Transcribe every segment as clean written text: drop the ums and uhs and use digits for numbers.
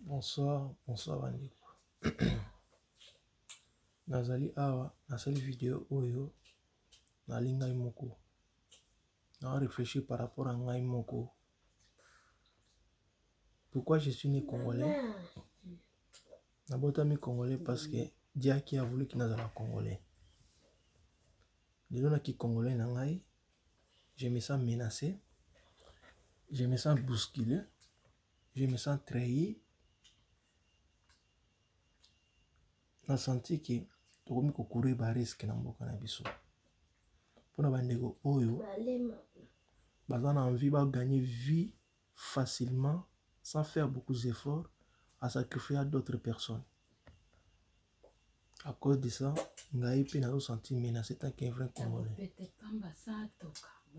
Bonsoir, bonsoir bandeko. Nazali awa, nasali vidéo oyo, nali ngai moko. Na réfléchir par rapport à ngai moko. Pourquoi je suis né congolais? Nabotami congolais parce que Dieu qui a voulu qu'il nazala congolais. Dès qui congolais na ngai, je me sens menacé, je me sens bousculé, je me sens trahi. Na senti que tokomi ko courir ba risque na mboka na biso. Pona bandeko oyo baza na envie ba gagner vie facilement sans faire beaucoup d'efforts à sacrifier à d'autres personnes. À cause de ça, ngai pe na senti menacé tant qu'un vrai congolais.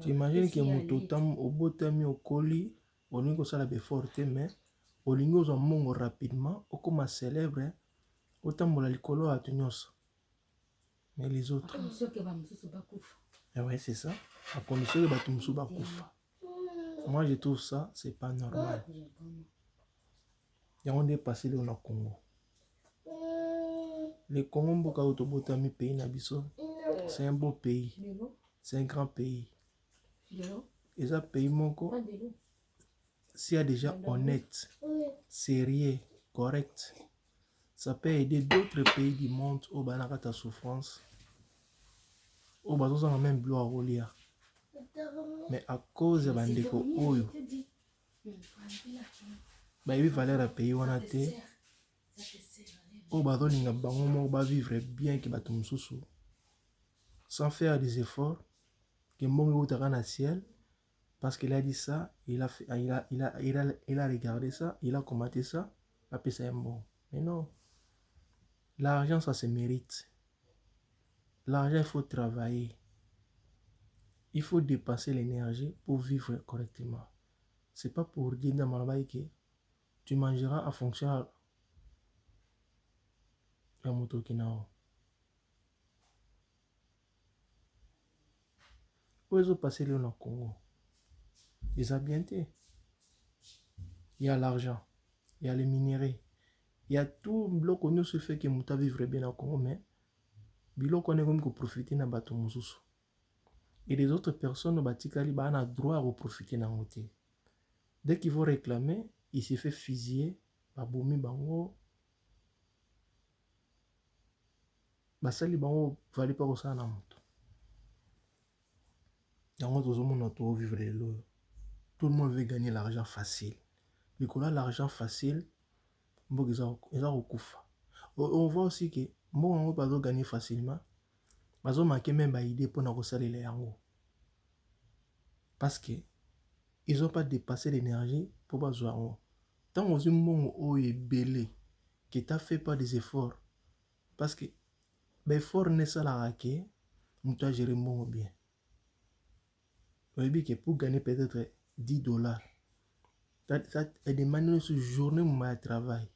Tu imagines que mototam obotami okoli olingi kosala befort te mais olingi ozwa mbongo rapidement okoma célèbre otambola likolo ya bato nyonso. Mais les autres, ouais, c'est ça. À condition que bato musu bakufa. Moi je trouve ça c'est pas normal. Yango nde passé le na Congo. Le Congo mboka otobotami pays na biso, c'est un beau pays. C'est un grand pays. Et ça pays moko s'il y a déjà honnête, sérieux, correct, ça peut aider d'autres pays du monde au banakata souffrance. Au bazo na même bloc à rolia. Mais à cause de bandeko oyo ba yebi valeur à pays wana te au bazo linga bango mo ba vivre bien que bato mususu sans faire des efforts que mbongo utaka na ciel parce qu'il a dit ça, il a regardé ça, il a commenté ça, après c'est un bon. Mais non. L'argent ça se mérite. L'argent il faut travailler. Il faut dépenser l'énergie pour vivre correctement. C'est pas pour dire dans ma que tu mangeras en fonction de la moto qui n'a. Où est-ce que passer le Congo? Ils ont bien été. Il y a l'argent, il y a les minéraux, il y a tout bloc qu'on se fait que muta vivre bien au Congo, mais bilo qu'on est comme pour profiter na bato mususu. Et les autres personnes batikali ba na droit à profiter na ngote. Dès qu'ils vont réclamer, il se fait fusiller, babomi bango. Basali bango vali pas ça na moto. Yango tout le monde doit vivre le. Tout le monde veut gagner l'argent facile. Nicolas l'argent facile, on voit aussi que bon on va pas gagner facilement. Bazo manquer même ba idée pour na kosaler les yango. Parce que ils ont pas dépassé l'énergie pour bazo yango. Tant aux bon o est belé que t'as fait pas des efforts parce que l'effort n'est ça la raquer, on doit gérer mon bien. Vous voyez que pour gagner peut-être $10, ça est demandé ce journée mon travail.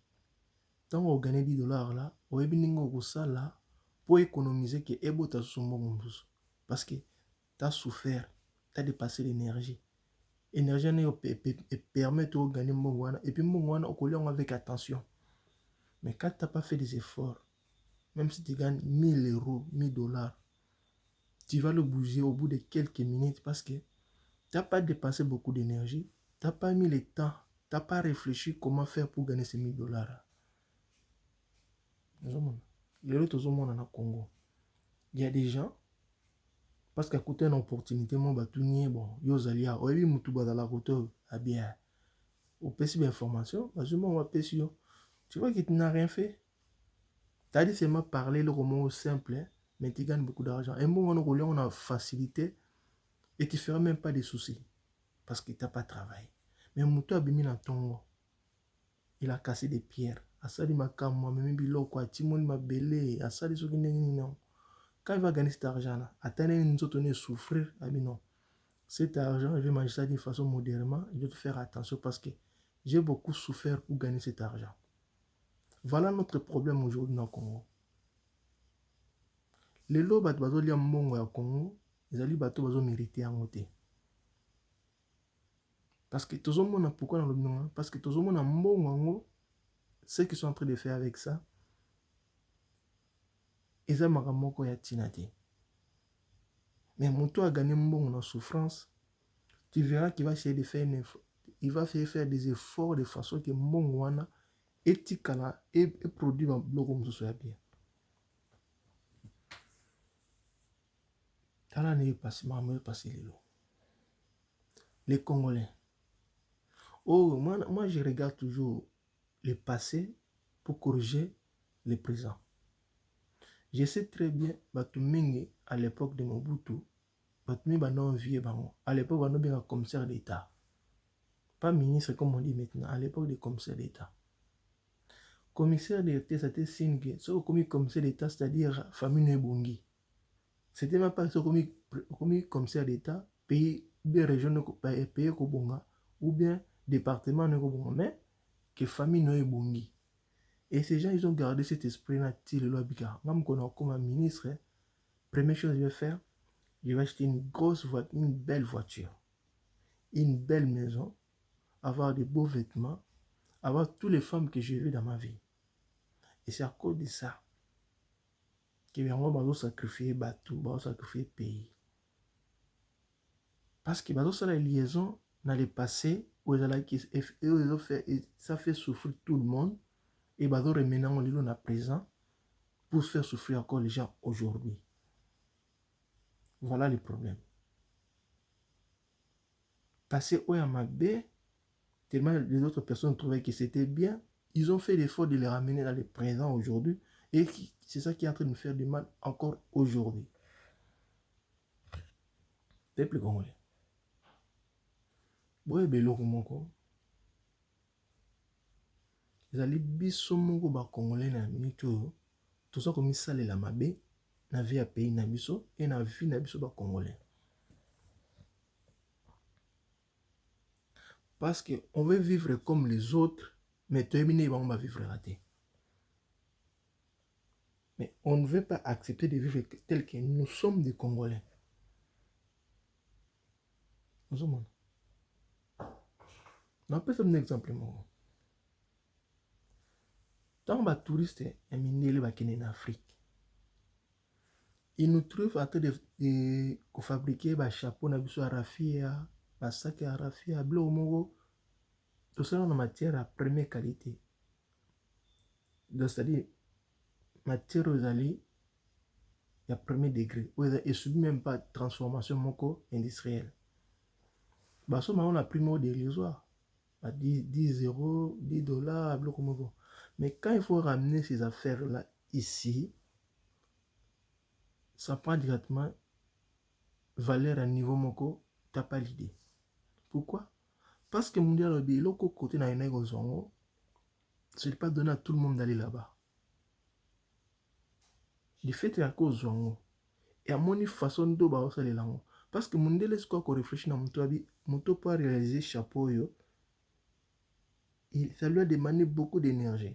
Tant on gagne $10 là, vous voyez que ça là pour économiser que ebo ta son parce que t'as souffert, t'as dépassé l'énergie. L'énergie permet de gagner mon et puis mon au collier avec attention. Mais quand t'as pas fait des efforts, même si tu gagnes 1000 euros, $1000, tu vas le bouger au bout de quelques minutes parce que tu n'as pas dépensé beaucoup d'énergie, tu n'as pas mis le temps, tu n'as pas réfléchi comment faire pour gagner ces $1000. Les autres sont au Congo. Il y a des gens, parce qu'à côté d'une opportunité, moi, je bon, yozalia, ou bien mutu bazala côté à bien. Au PC d'information, on va PC. Tu vois que tu n'as rien fait. Tu as dit seulement parler le roman simple, mais tu gagnes beaucoup d'argent. Un bon on a facilité et tu ne feras même pas de soucis parce que tu n'as pas travaillé. Mais Moutou a bimi na tongo. Il a cassé des pierres. Asali makamo, même biloko, timoni ma belé, asali soki non. Quand il va gagner cet argent-là, attendre une autre souffrir, ah bien non. Cet argent, je vais manger ça d'une façon modérément, je dois faire attention parce que j'ai beaucoup souffert pour gagner cet argent. Voilà notre problème aujourd'hui dans le Congo. Les lots bato lia mbongo ya Congo, ezali bato bazo mériter yango te. Parce que tozomona pourquoi dans le monde, parce que tozomona mbongo yango ce qu'ils sont en train de faire avec ça, ils ont makamoko ya tinate. Mais Moto a gagné mbongo na souffrance, tu verras qu'il va essayer de faire il va faire des efforts de façon que mbongo wana etikala et produit dans bloc comme ça bien. Tala ne passe maman passer les lots. Les Congolais. Oh, moi je regarde toujours le passé pour corriger le présent. Je sais très bien, Batumingi, à l'époque de Mobutu, Batumingi non vieux bango. À l'époque, on a bien un commissaire d'État. Pas ministre comme on dit maintenant, à l'époque des commissaires d'État. Commissaire d'État, c'était signe que ce commissaire d'État, c'est-à-dire famille Nebungi. C'était même pas ce commissaire d'État, pays, bien région, pays Kobonga, ou bien département Kobonga, mais que famille Nebungi. Et ces gens, ils ont gardé cet esprit-là, le loi Bika. Même quand on a comme un ministre, première chose que je vais faire, je vais acheter une grosse voiture, une belle voiture, une belle maison, avoir de beaux vêtements, avoir toutes les femmes que j'ai vues dans ma vie. Et c'est à cause de ça que les gens vont sacrifier bateau, vont sacrifier pays. Parce que ça la liaison dans le passé, où ça fait souffrir tout le monde, et bah maintenant on est à présent pour faire souffrir encore les gens aujourd'hui. Voilà le problème. Passer au Yamabé, tellement les autres personnes trouvaient que c'était bien, ils ont fait l'effort de les ramener dans le présent aujourd'hui, et c'est ça qui est en train de nous faire du mal encore aujourd'hui. Peuple congolais. Boye beloko moko. Ezali biso moko ba congolais na minute oyo. Toza komisalela mabe na vie ya pays na biso et na vie na biso ba congolais. Parce que on veut vivre comme les autres, mais terminer on va vivre raté. Mais on ne veut pas accepter de vivre tel que nous sommes des Congolais. Nous sommes. On peut faire un exemple. Tant que les touristes sont en Afrique, ils nous trouvent en train de fabriquer des chapeaux, des raffia, des sacs à raffia, des blocs, tout ça en matière à première qualité. C'est-à-dire, matière aux alliés, il y a premier degré. Et ne subit même pas de transformation industrielle. Ça, on a pris mot dérisoire. 10 euros, 10 dollars, mais quand il faut ramener ces affaires-là ici, ça prend directement valeur à niveau moko, tu n'as pas l'idée. Pourquoi? Parce que mon dieu, le côté na une ce n'est pas donné à tout le monde d'aller là-bas. Du fait à cause zongo. Et à mon façon de faire les langues. Parce que mon dieu, laisse quoi qu'on réfléchisse dans mon toit pour réaliser chapeau yo. Ça lui a demandé beaucoup d'énergie.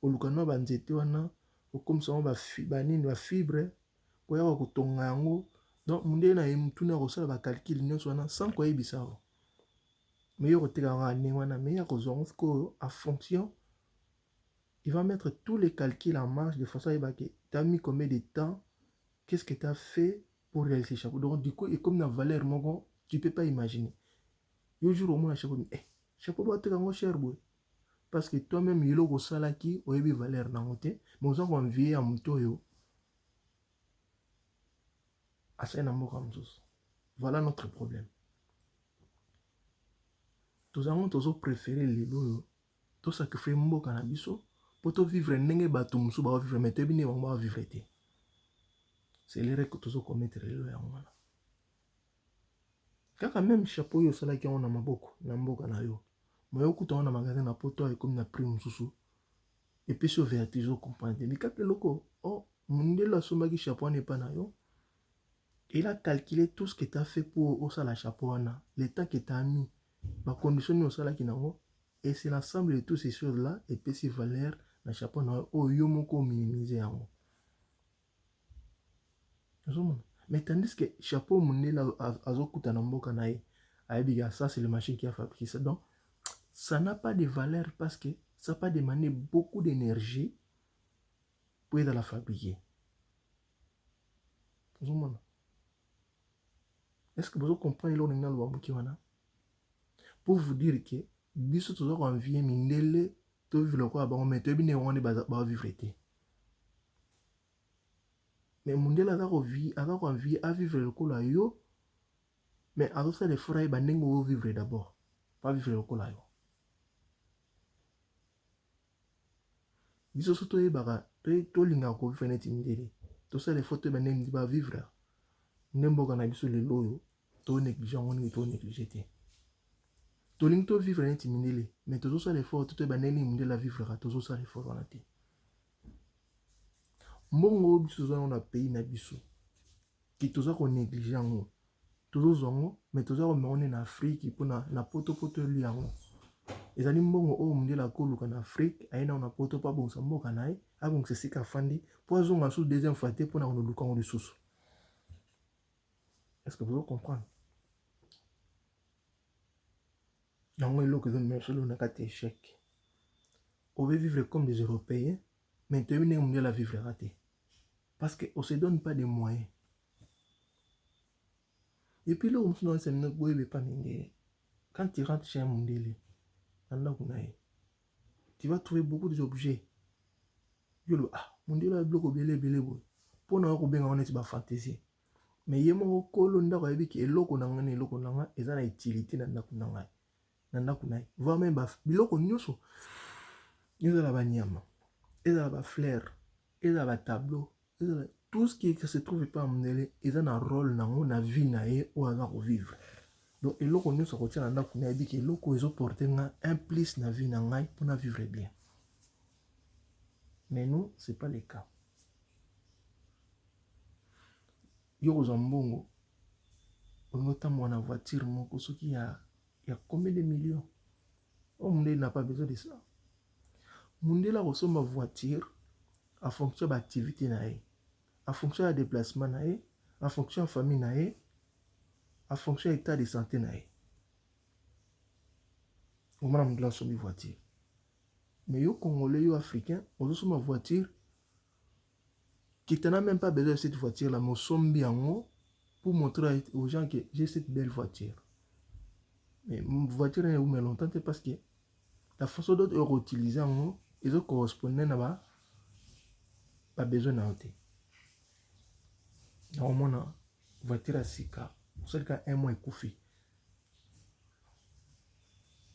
Au Lukano banzete wana, comme ça on va fibre, pour y avoir kotonga yango. Donc mon dieu na yemutuna kosala ba calcul nyonso wana sans quoi yebisao. Mais yo koteka wana wana mais ya kozongo ko à fonction il va mettre tous les calculs en marche de façon à dire que tu as mis combien de temps, qu'est-ce que tu as fait pour réaliser ce chapeau. Donc du coup, et comme la valeur tu ne peux pas imaginer. Il y a un jour au moins un chapeau, chapeau doit être cher. Parce que toi-même, il y a un salaki, il y a une valeur dans le mais vous avez envie à mon toyo. Voilà notre problème. Nous avons toujours préféré les lots, tout ça que fait mon cannabis. Pour vivre nenge bato musu ba vivre mais te bine ba vivre te. C'est l'erreur que tozo commettre le yangwana. Kaka même chapeau yo sala ki on na maboko na mboka na yo. Moyo kuta on na magasin na poto et comme na prix mususu. Et puis sur vertige au comprendre. Mais kaka loko oh munde la soma ki chapeau n'est pas na yo. Il a calculé tout ce que tu as fait pour au sala chapeau na, le temps que tu as mis, ba condition au sala ki nango et c'est l'ensemble de toutes ces choses là et puis ces valeurs na chapeau na o yo moko minimiser yango. Mais tandis que chapeau monde là azokuta na mboka na ye ayebiga ça c'est le machine qui a fabriqué ça donc ça n'a pas de valeur parce que ça va demander beaucoup d'énergie pour aider à la fabriquer. Est-ce que vous comprenez le pour vous dire que biso toujours envie mindele to vivre quoi ba mais to bi ne woni ba vivre été. Mais mondela a envie à vivre le cola yo mais à ça les frais ba nengo vivre d'abord pas vivre le cola yo. Biso soto e ba to linga ko vivre net mindele to ça les photos ba nengo ba vivre nembo kana biso le loyo to négliger on to négliger te. To ling to vivre net mindele mais to ça les photos to ba nengo mindela vivre to ça les photos na te. Mbongo biso za na pays na biso ki toza ko négliger yango tozo zongo mais toza ko mona na Afrique pour na poto li yango ezali mbongo o mundela ko luka na Afrique aina na poto pa bonsa mboka nae abong se sika fandi po zonga sous deuxième fois te pour na luka ngo lisusu. Est-ce que vous comprenez? Yango eloko zo me solo na kati échec. On veut vivre comme des Européens mais tu es mundela vivre raté parce que on se donne pas des moyens. Et puis là, quand tu rentres chez un mondele, tu vas trouver beaucoup d'objets. Mondele a bloqué belé. Pour nous, on est fantaisie. Mais il y a mon colo qui est loko nangane loko nanga et ça a utilité dans la kunai. Voir même biloko nyoso. Il y a la banyama, il y a la fleur, il y a la tableau, tout ce qui se trouve pas à mondele, il y a un rôle dans la vie nae ou à vivre. Donc et loko nous sortir dans la kunai dit que loko ils ont porté un plus na vie nangai pour na vivre bien. Mais nous c'est pas le cas. Yo zambongo on a en voiture moko ce qui a combien de millions. Oh mondele n'a pas besoin de ça. Mondele reçoit ma voiture en fonction de l'activité nae, en fonction de déplacement nae, en fonction de famille nae, en fonction de l'état de santé nae. On m'a mis sur mes voitures. Mais yo Congolais, yo Africains, on a sur ma voiture qui n'en a même pas besoin de cette voiture là, mais on bien pour montrer aux gens que j'ai cette belle voiture. Mais ma voiture est où mais longtemps parce que la façon dont on utilise ils ont correspondé à pas besoin d'enter. Normalement la voiture à 6 cas, pour celle qui a un mois et couffé.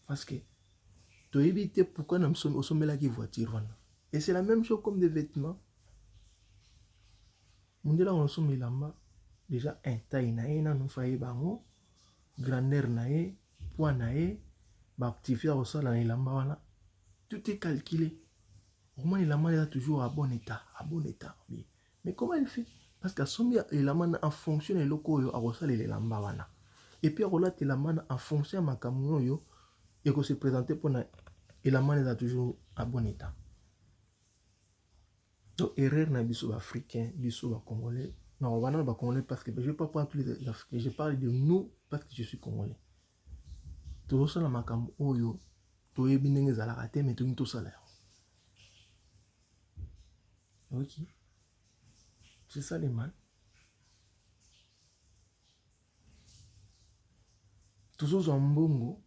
Parce que tu as évité pourquoi nous sommes au sommet de la voiture. Et c'est la même chose comme des vêtements. Nous sommes là déjà un taille nae na nous failli bango grandeur nae poids nae ba actifier au sol na ilamba wana tout est calculé. Au moins il est toujours à bon état, oui. Mais comment il fait? Parce que sombi il en fonction de loko yo a resala les lamba wana. Et puis relate la man en fonction ma camion yo et que se présenter pour na il est toujours à bon état. Donc erreur na biso africain, biso congolais. Non, on va pas congolais parce que je ne vais pas prendre tous les Africains. Je parle de nous parce que je suis congolais. Tout ça, la makam oyo, tout est bien les alaraté, mais tout ça là. Ok. C'est ça les man. Tout ça en bongo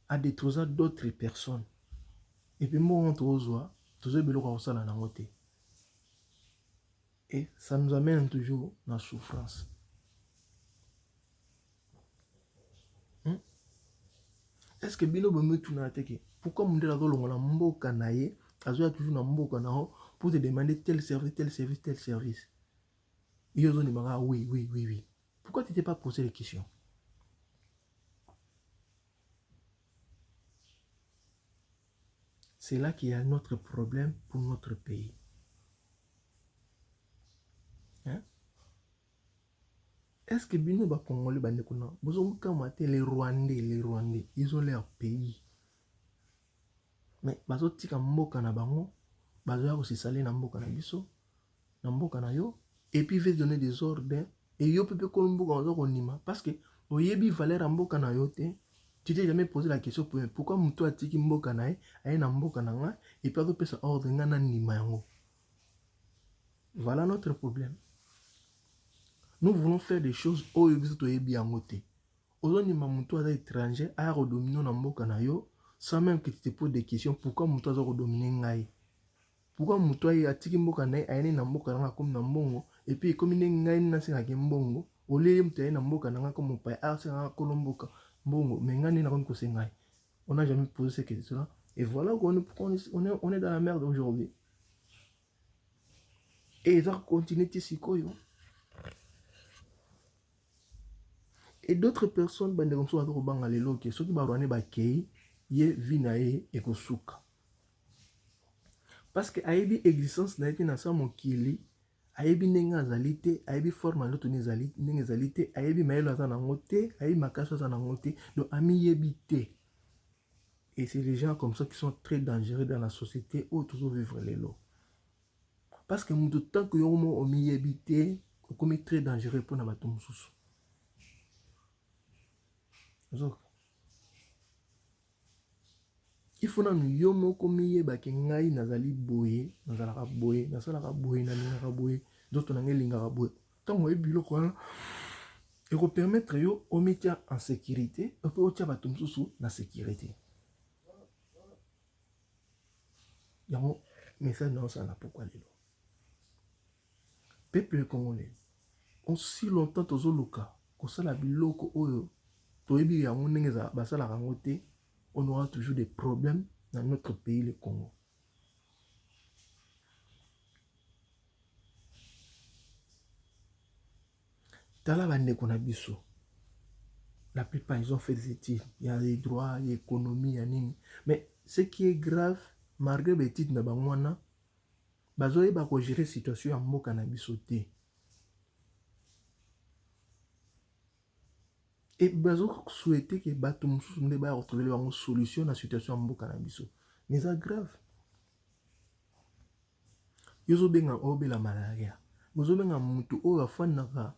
a détruit d'autres personnes. Et puis moi on trouve tout ça belo comme ça là dans côté. Et ça nous amène toujours dans la souffrance. Est-ce que bilo bembe tout na teke? Pourquoi mon dela dolongo na mboka na ye, azoya toujours na mboka na ho pour te demander tel service. Ils ont dit oui. Pourquoi tu t'es pas posé les questions? C'est là qu'il y a notre problème pour notre pays. Hein? Est-ce que bino ba Congolais ba nekuna bozo kamate les Rwandais, ils ont leur pays. Mais bazo tika mboka na bango, bazo ya ko se saler na mboka na biso, na mboka na yo et puis veut donner des ordres et yo pepe ko mboka bazo ko nima parce que oyebi valeur mboka na yo te. Tu t'es jamais posé la question pourquoi Moutou a tiki mboka nae, aye na mboka nanga, et puis après ça ordre ngana nima yango. Voilà notre problème. Nous voulons faire des choses au yobito yebi yangote. Aujourd'hui, Moutou est étranger, a redominer na mboka na yo, sans même que tu te poses des questions pourquoi Moutou a redominer ngai. Pourquoi Moutou a tiki mboka nae, aye na mboka nanga comme na mbongo, et puis comme ngai na singa ke mbongo, au lieu de na mboka nanga comme mon père, a singa kolomboka mbongo, mais ngani na comme ngai. On n'a jamais posé ces questions-là. Et voilà qu'on est dans la merde aujourd'hui. Et ils ont continué ici. Et d'autres personnes, ben, comme ça, on va aller là, ceux qui vont aller là, qui y vinae et kosuka. Parce que aibi existence na été na sa mokili, aibi nenga zalité, aibi forme l'autre nenga zalité, aibi maelo azana ngote, aibi makaso azana ngote, donc ami yebite. Et c'est les gens comme ça qui sont très dangereux dans la société où toujours vivre les lots. Parce que tout tant que vous avez mis habité, c'est très dangereux pour nous battre. Il faut que nous ayons mis ngai nazali boye, nazalaka boye, nazalaka boye, nazalaka boye, d'autres n'angélingaka boye. Tant que vous avez et vous permettre yo au métier en sécurité, et puis au tia battre na sécurité. Il y a un message dans ça là pourquoi les peuple congolais aussi longtemps tozoluka kosala biloko oyo toyebi yango ndenge basalaka yango te, on aura toujours des problèmes dans notre pays le Congo. Tala bandeko na biso, la plupart ils ont fait des études, il y a les droits, il y a l'économie, il y a nini, mais ce qui est grave malgré les études na bangwana bazoyeba ko gérer situation ya mboka na biso te. Et bazo souhaiter que bato mususu nde ba retrouver une solution à la situation en mboka na biso. Mais c'est grave. Yozo benga obe la malaria. Yozo benga mutu o afandaka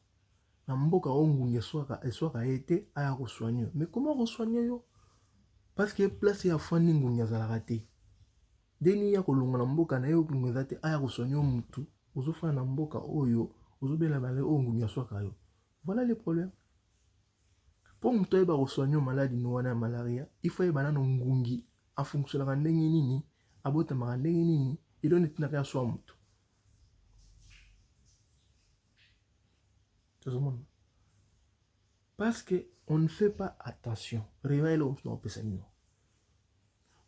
na mboka o ngunge swaka ete aya ko soigner. Mais comment soigner yo? Parce que place ya fandi ngunge za la raté. Deni ya ko longa na mboka na yo ngunge za te aya ko soigner mutu. Ozo fa na mboka oyo, ozo bela bale o ngunge swaka yo. Voilà le problème. Pour que tu soigner maladie de malaria, il faut que tu ngungi a fonctionner en nini, a bota nini, il donne une rien soit mutu. Parce que on ne fait pas attention. Réveille l'homme dans le non.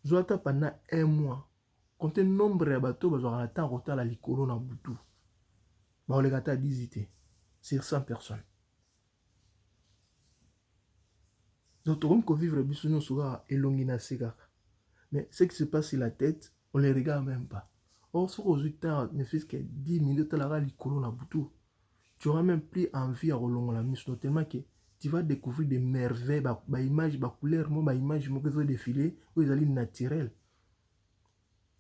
Zoata pendant un mois, quand un nombre de bateaux besoin de temps retard la licolo na butu. Ba on les gata visiter sur 100 personnes. Donc, on peut vivre bisouno soura et longina sega. Mais ce qui se passe sur la tête, on ne les regarde même pas. Or, sur aux 8 ans, ne fait que 10 minutes, tu n'auras même plus envie à relonger la mission, tellement que tu vas découvrir des merveilles, des images, des couleurs, des images qui vont défiler, où ils allaient naturelles.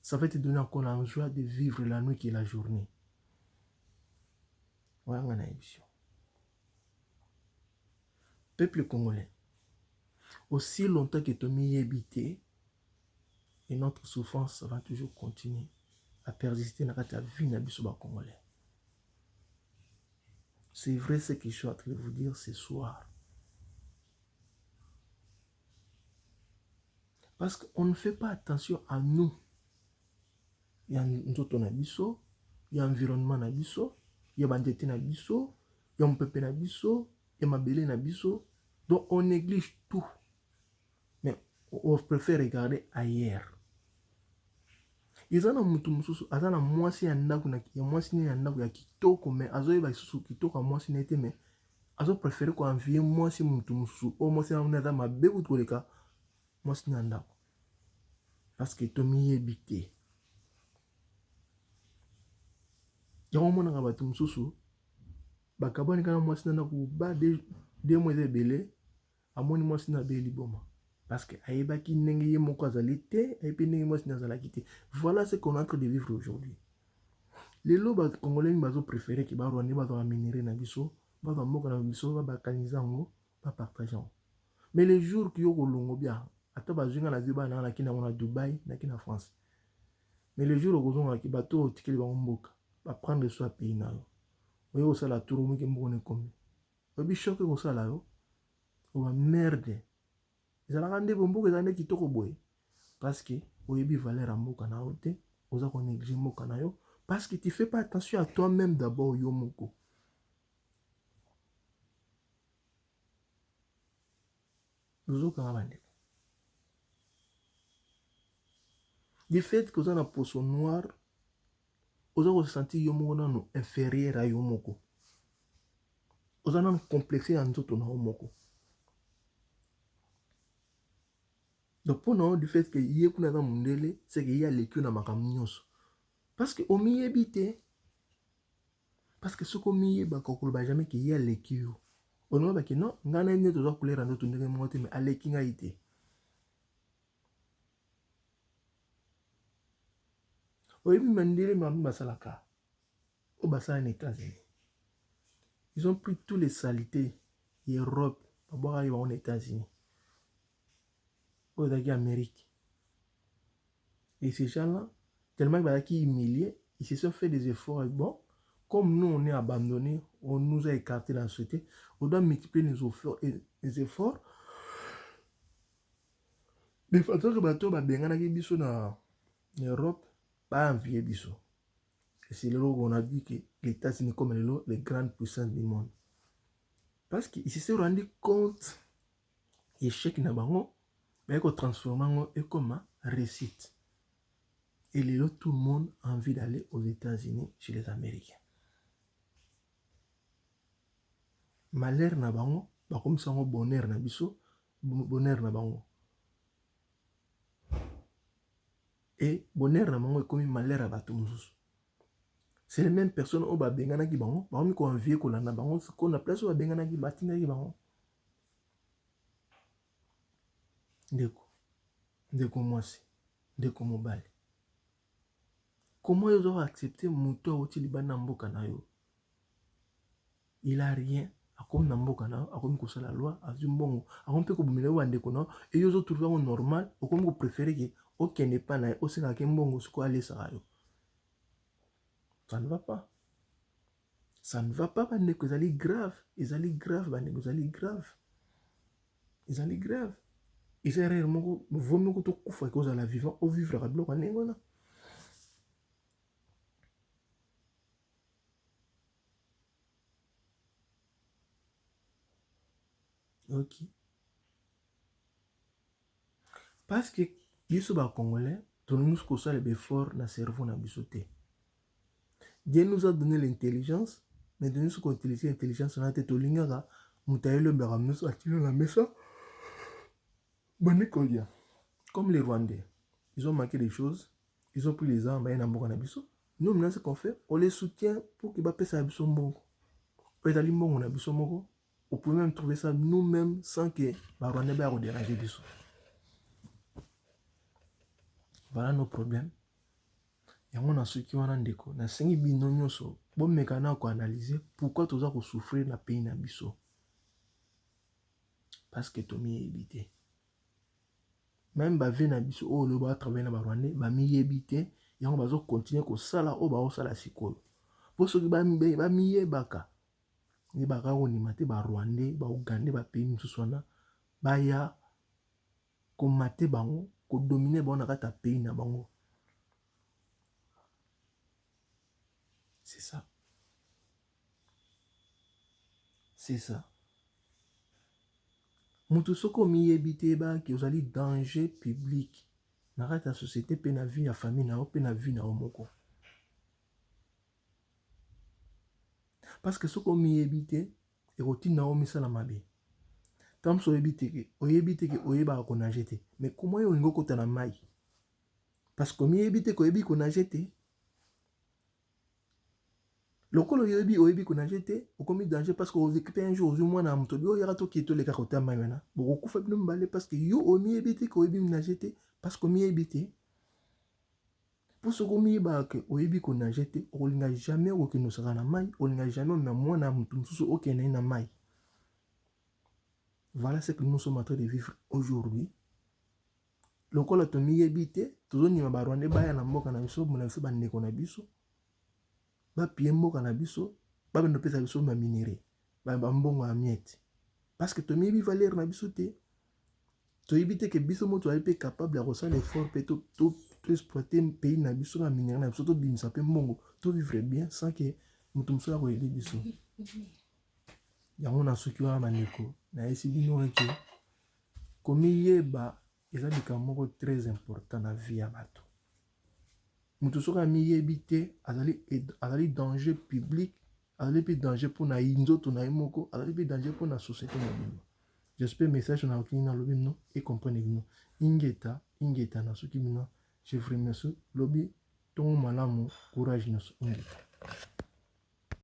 Ça va te donner encore la joie de vivre la nuit et la journée. Voilà, on a une émission. Peuple congolais, aussi longtemps que tu as habité, et notre souffrance va toujours continuer à persister dans ta vie na biso ba congolais. C'est vrai ce que je suis en train de vous dire ce soir. Parce qu'on ne fait pas attention à nous. Il y a un abisso, il y a un environnement nabiso, il y a bandete nabiso, il y a un peuple nabiso, il y a mabele nabiso. Donc on néglige tout. Mais on préfère regarder ailleurs. Ils ont mutu mususu azana mwasi ya ndaku na ya mwasi ya ndaku ya kitoko mais azoyeba susu kitoko mwasi nete mais azo préférer ko envier mwasi mutu mususu o mwasi na muna za mabe utoleka mwasi na ndaku parce que tomi yebite yango mona ka batu mususu bakabani kana mwasi na ndaku ba de mois ebele amoni mwasi na be liboma. Parce que aïbaki n'engue moko azalité et puis n'engue moi sinazalaki. Voilà ce qu'on est en train de vivre aujourd'hui. Les lobes congolais bazo préféré que ba rwanda ba minerai na biso, ba mboka na biso ba kanizango, ba partageant. Mais les jours qui ont longo bien, ata bazunga na ziba na kina na Dubaï, na kina France. Mais les jours où on a qui bateau tikeli ba mboka, ba prendre soit pays na yo. Oyo ça la tour mu ke mbone comme. Obi choque ko ça là yo. O ba merde. Ils ala rande bombo que zane kitoko boy. Parce que oyebi valeur mboka na ote, oza ko négliger mboka na yo parce que tu fais pas attention à toi-même d'abord yo moko. Du fait que vous avez un poisson noir, vous avez senti que inférieur à Yomoko. Vous avez un complexe en tout na Yomoko. Donc pour nous, du fait que y a kuna na mundele, c'est qu'il y a l'écu na makamnyos. Parce que au milieu habité, parce que ce qu'on milieu ba kokolo ba jamais qu'il y a l'écu. On va que non, ngana ne to za couleur en tout ndenge monte mais à l'écu nga ité. Oyebi mandele mami basalaka. Au bassin en États-Unis. Ils ont pris tous les saletés Europe, pour arriver aux États-Unis, aux Amérique. Et ces gens-là, tellement qu'ils humiliés, ils se sont fait des efforts. Et bon, comme nous on est abandonnés, on nous a écartés dans la société, on doit multiplier les efforts. De façon que bateau ba bengana ki biso na Europe, pas envier biso. Et c'est là où on a dit que les États-Unis comme les grandes puissances du monde. Parce qu'ils se sont rendus compte l'échec na bango, mais qu'on transforme et comme réussite. Et là, tout le monde a envie d'aller aux États-Unis chez les Américains. Malheur na bango, ba comme ça bonheur na biso, bonheur na bango. Et bonheur na bango est comme malheur à bato mususu. C'est les mêmes personnes au ba bengana ki bango, ba mi ko envier ko landa bango, ko na place au ba bengana ki batinga ki bango. Ndeko mwasi, ndeko mobali. Comment ils ont accepté Mouto Oti Libana Mboka na yo? Il a rien. A comme Namboka na, a comme la loi, a Zumbongo, a comme Peko Bumile ou Andekona, et ils ont trouvé un normal, ou comme vous préférez que, ok, n'est pas na, aussi na Kembongo, ce quoi aller ça yo. Ça ne va pas. Ça ne va pas, bande que ça grave. Ils allaient grave, bande que ça grave. Ils allaient grave. Ils allaient vraiment, vaut mieux que tu couvres que vous allez vivre, ou vivre à bloc en Nengona. Ok. Parce que biso ba congolais, nous ça les efforts na cerveau na bisoté. Dieu nous a donné l'intelligence, mais nous avons utilisé l'intelligence na tête olingaka, mutaelo baramus atilo la mesa. Bonikolia. Comme les Rwandais, ils ont manqué des choses, ils ont pris les armes et na mboka na biso. Nous maintenant ce qu'on fait, on les soutient pour qu'ils bappent ça biso mbongo. Au dali mbongo na biso moko. On peut même trouver ça nous-mêmes sans que ba Rwandais ba déranger biso. Voilà nos problèmes. Et on a ceux qui ont un déco. Na sengi binonyo so. Bon mécana ko analyser pourquoi tu as souffrir na pays na biso. Parce que tu m'y évité. Même ba vie na biso oh le ba travailler na ba Rwandais ba m'y évité. Et on va continuer ko sala o ba o sala sikolo. Pour ceux qui ba m'y baka. Ni baka oni mate ba Rwandais ba Ougandais ba pays mususwana ba ya ko mate bango ko dominer ba na kata pays na bango. C'est ça. C'est ça. Mutu soko mi ebite ba ki ozali danger public. Na kata société pe na vie ya famille na o pe na vie na omoko. Parce que soko mi ebite e roti na o misala mabe. Tam so ebite ke oyeba ko nager te. Mais comment yo lingo kota na mai? Parce que mi ebite ko ebi ko nager te. Lokolo oyebi ko nager te, o komi danger parce que vous récupérez un jour moins na muto bio yara to kito le kakota mai mena. Bo ko fa bino mbale parce que yo o mi ebite ko ebi nager te parce que mi ebite. Pour ce qu'on y a que oyebi ko nager te, on n'a jamais aucun osara na mai, on n'a jamais na moi na muto mususu aucun na mai. Voilà ce que nous sommes en train de vivre aujourd'hui. Lokola tomiyebi te tozondima barwandais baya na mboka na biso mona biso bandeko na biso bapie mboka na biso babenda opesa biso baminere bambongo ya miete parce que tomiyebi valeur na biso te toyebi te ke biso moto ayebi mpe capable ya kosala effort mpe toexploite pays na biso na minere na biso tobimisa mpe mbongo tovivre bien sans ke moto mosusu akoyebi biso yango na soki wana bandeko nayesi bino eke komiyeba eza likambo moko très important na vie ya bato moto soki amiyebi te azali danger public azali mpe danger mpona nzoto na ye moko azali mpe danger mpona société mobimba j'espère message na okini nalobi bino ekomprene bino ingeta na soki bino je vous remercie lobi ntongo malamu courage nyonso ingeta